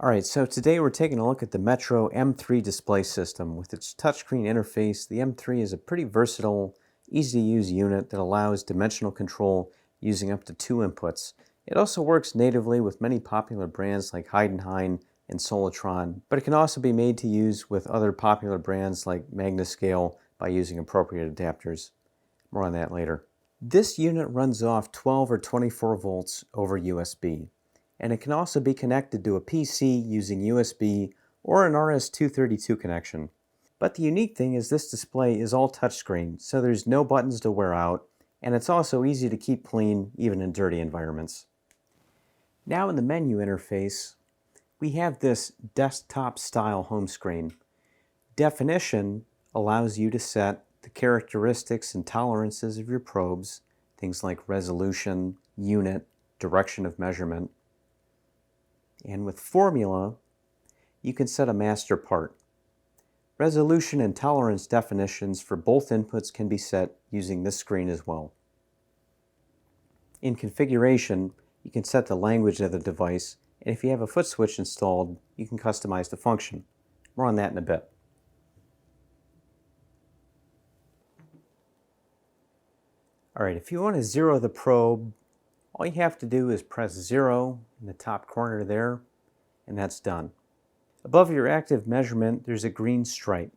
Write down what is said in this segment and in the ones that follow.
Alright, so today we're taking a look at the Metro M3 display system. With its touchscreen interface, the M3 is a pretty versatile, easy-to-use unit that allows dimensional control using up to 2 inputs. It also works natively with many popular brands like Heidenhain and Solitron, but it can also be made to use with other popular brands like Magnascale by using appropriate adapters. More on that later. This unit runs off 12 or 24 volts over USB. And it can also be connected to a PC using USB or an RS-232 connection. But the unique thing is this display is all touchscreen, so there's no buttons to wear out, and it's also easy to keep clean even in dirty environments. Now in the menu interface, we have this desktop-style home screen. Definition allows you to set the characteristics and tolerances of your probes, things like resolution, unit, direction of measurement. And with formula, you can set a master part. Resolution and tolerance definitions for both inputs can be set using this screen as well. In configuration, you can set the language of the device, and if you have a foot switch installed, you can customize the function. More on that in a bit. Alright, if you want to zero the probe, all you have to do is press 0 in the top corner there, and that's done. Above your active measurement, there's a green stripe.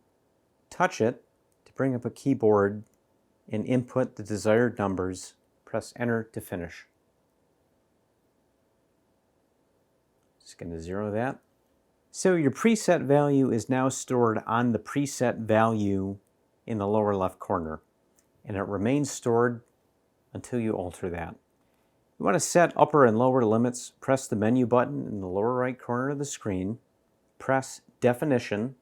Touch it to bring up a keyboard and input the desired numbers. Press Enter to finish. Just going to zero that. So your preset value is now stored on the preset value in the lower left corner, and it remains stored until you alter that. You want to set upper and lower limits, press the menu button in the lower right corner of the screen, press Definition.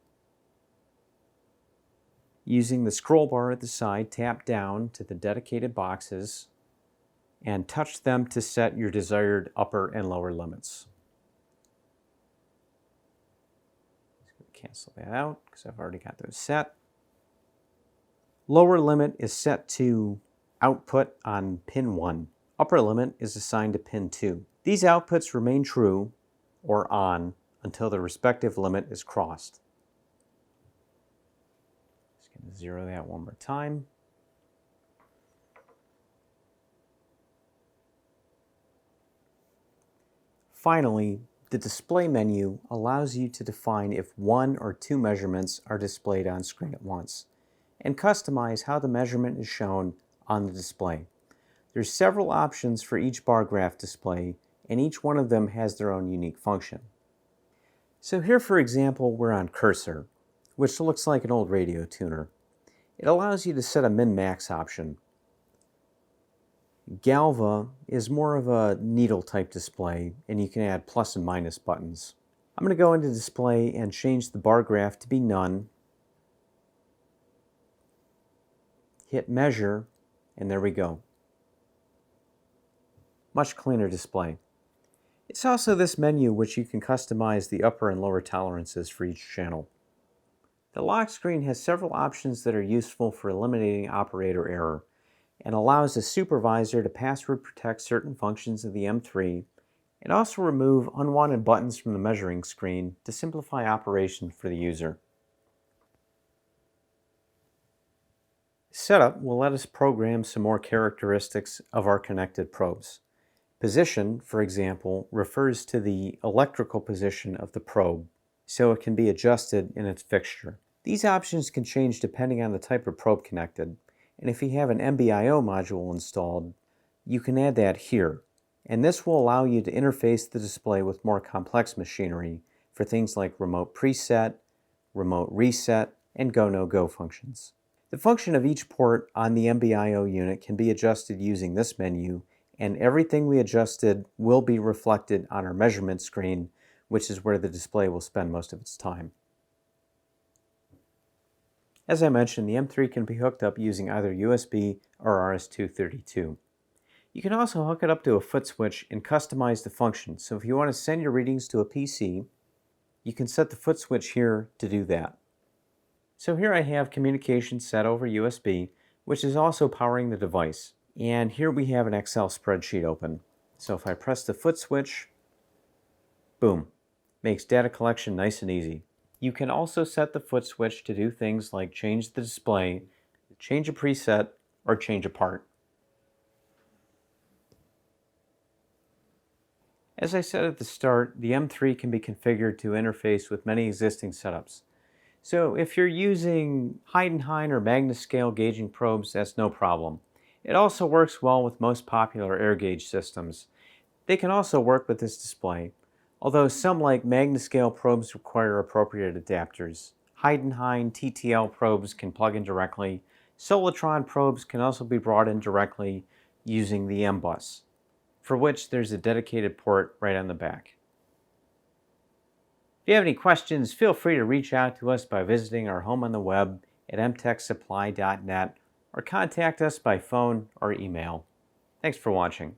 Using the scroll bar at the side, tap down to the dedicated boxes and touch them to set your desired upper and lower limits. Just going to cancel that out because I've already got those set. Lower limit is set to output on pin 1. Upper limit is assigned to pin 2. These outputs remain true or on until the respective limit is crossed. Just going to zero that one more time. Finally, the display menu allows you to define if 1 or 2 measurements are displayed on screen at once, and customize how the measurement is shown on the display. There's several options for each bar graph display, and each one of them has their own unique function. So here, for example, we're on cursor, which looks like an old radio tuner. It allows you to set a min-max option. Galva is more of a needle type display, and you can add plus and minus buttons. I'm going to go into display and change the bar graph to be none. Hit measure, and there we go. Much cleaner display. It's also this menu which you can customize the upper and lower tolerances for each channel. The lock screen has several options that are useful for eliminating operator error and allows the supervisor to password protect certain functions of the M3 and also remove unwanted buttons from the measuring screen to simplify operation for the user. Setup will let us program some more characteristics of our connected probes. Position, for example, refers to the electrical position of the probe, so it can be adjusted in its fixture. These options can change depending on the type of probe connected, and if you have an MBIO module installed, you can add that here, and this will allow you to interface the display with more complex machinery for things like remote preset, remote reset, and go-no-go functions. The function of each port on the MBIO unit can be adjusted using this menu, and everything we adjusted will be reflected on our measurement screen, which is where the display will spend most of its time. As I mentioned, the M3 can be hooked up using either USB or RS-232. You can also hook it up to a foot switch and customize the function. So if you want to send your readings to a PC, you can set the foot switch here to do that. So here I have communication set over USB, which is also powering the device. And here we have an Excel spreadsheet open. So if I press the foot switch, boom, Makes data collection nice and easy. You can also set the foot switch to do things like change the display, change a preset, or change a part. As I said at the start, the M3 can be configured to interface with many existing setups. So if you're using Heidenhain or MagnaScale gauging probes, that's no problem. It also works well with most popular air gauge systems. They can also work with this display, although some like MagnaScale probes require appropriate adapters. Heidenhain TTL probes can plug in directly. Solitron probes can also be brought in directly using the M-Bus, for which there's a dedicated port right on the back. If you have any questions, feel free to reach out to us by visiting our home on the web at mtechsupply.net or contact us by phone or email. Thanks for watching.